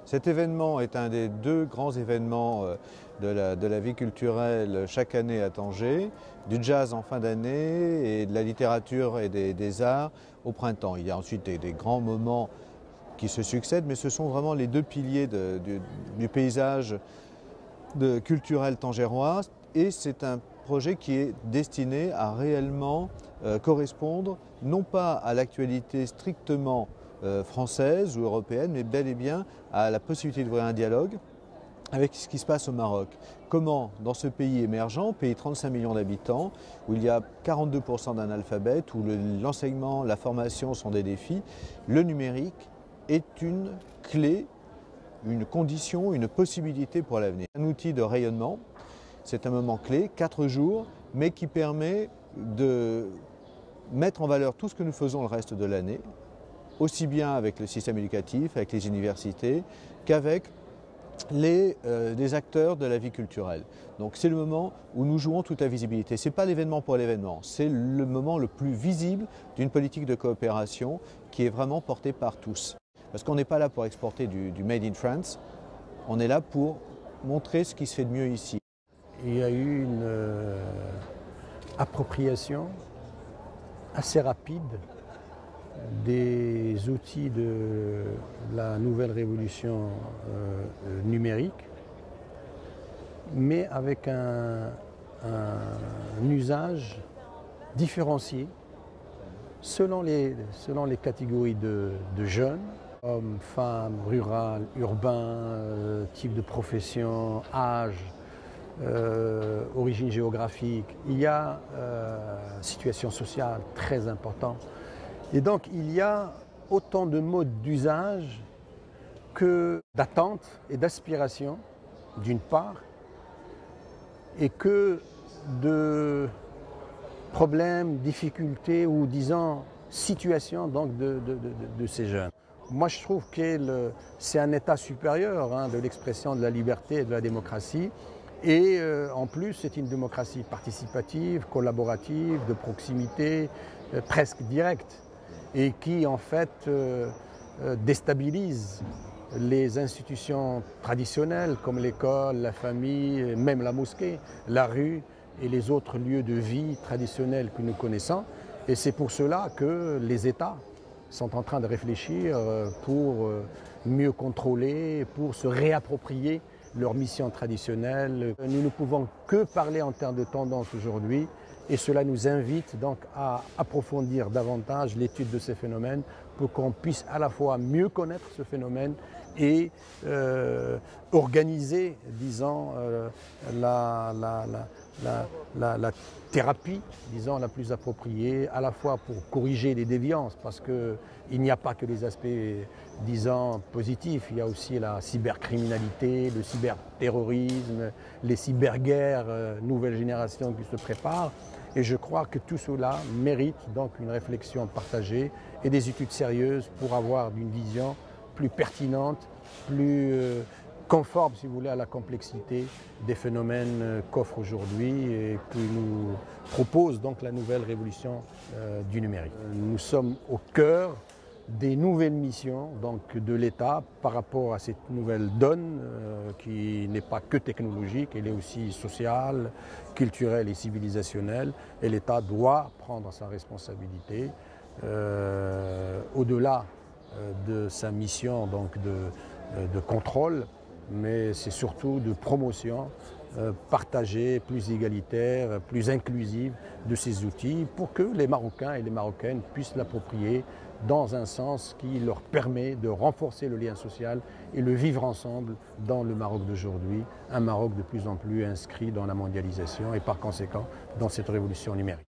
Cet événement est un des deux grands événements de la vie culturelle chaque année à Tanger, du jazz en fin d'année et de la littérature et des arts au printemps. Il y a ensuite des grands moments qui se succèdent, mais ce sont vraiment les deux piliers du paysage culturel tangérois, et c'est un projet qui est destiné à réellement correspondre non pas à l'actualité strictement française ou européenne, mais bel et bien à la possibilité d'ouvrir un dialogue avec ce qui se passe au Maroc. Comment, dans ce pays émergent, pays de 35 millions d'habitants, où il y a 42% d'analphabètes, où l'enseignement, la formation sont des défis, le numérique est une clé, une condition, une possibilité pour l'avenir. Un outil de rayonnement, c'est un moment clé, 4 jours, mais qui permet de mettre en valeur tout ce que nous faisons le reste de l'année, aussi bien avec le système éducatif, avec les universités, qu'avec les acteurs de la vie culturelle. Donc c'est le moment où nous jouons toute la visibilité. Ce n'est pas l'événement pour l'événement, c'est le moment le plus visible d'une politique de coopération qui est vraiment portée par tous. Parce qu'on n'est pas là pour exporter du Made in France, on est là pour montrer ce qui se fait de mieux ici. Il y a eu une appropriation assez rapide des outils de la nouvelle révolution numérique, mais avec un usage différencié selon les catégories de jeunes, hommes, femmes, rural, urbain, type de profession, âge, origine géographique. Il y a situation sociale très importante. Et donc il y a autant de modes d'usage que d'attentes et d'aspirations, d'une part, et que de problèmes, difficultés ou disons situations donc de ces jeunes. Moi je trouve que c'est un état supérieur de l'expression de la liberté et de la démocratie. Et en plus, c'est une démocratie participative, collaborative, de proximité, presque directe, et qui en fait déstabilise les institutions traditionnelles comme l'école, la famille, même la mosquée, la rue et les autres lieux de vie traditionnels que nous connaissons. Et c'est pour cela que les États sont en train de réfléchir pour mieux contrôler, pour se réapproprier leur mission traditionnelle. Nous ne pouvons que parler en termes de tendance aujourd'hui, et cela nous invite donc à approfondir davantage l'étude de ces phénomènes pour qu'on puisse à la fois mieux connaître ce phénomène et organiser, disons, la thérapie, disons, la plus appropriée, à la fois pour corriger les déviances, parce qu'il n'y a pas que les aspects, disons, positifs, il y a aussi la cybercriminalité, le cyberterrorisme, les cyberguerres, nouvelle génération qui se préparent. Et je crois que tout cela mérite donc une réflexion partagée et des études sérieuses pour avoir une vision plus pertinente, plus conforme, si vous voulez, à la complexité des phénomènes qu'offre aujourd'hui et que nous propose donc la nouvelle révolution du numérique. Nous sommes au cœur des nouvelles missions donc, de l'État par rapport à cette nouvelle donne qui n'est pas que technologique, elle est aussi sociale, culturelle et civilisationnelle. Et l'État doit prendre sa responsabilité au-delà de sa mission donc, de contrôle, mais c'est surtout de promotion partagée, plus égalitaire, plus inclusive de ces outils pour que les Marocains et les Marocaines puissent l'approprier dans un sens qui leur permet de renforcer le lien social et le vivre ensemble dans le Maroc d'aujourd'hui, un Maroc de plus en plus inscrit dans la mondialisation et par conséquent dans cette révolution numérique.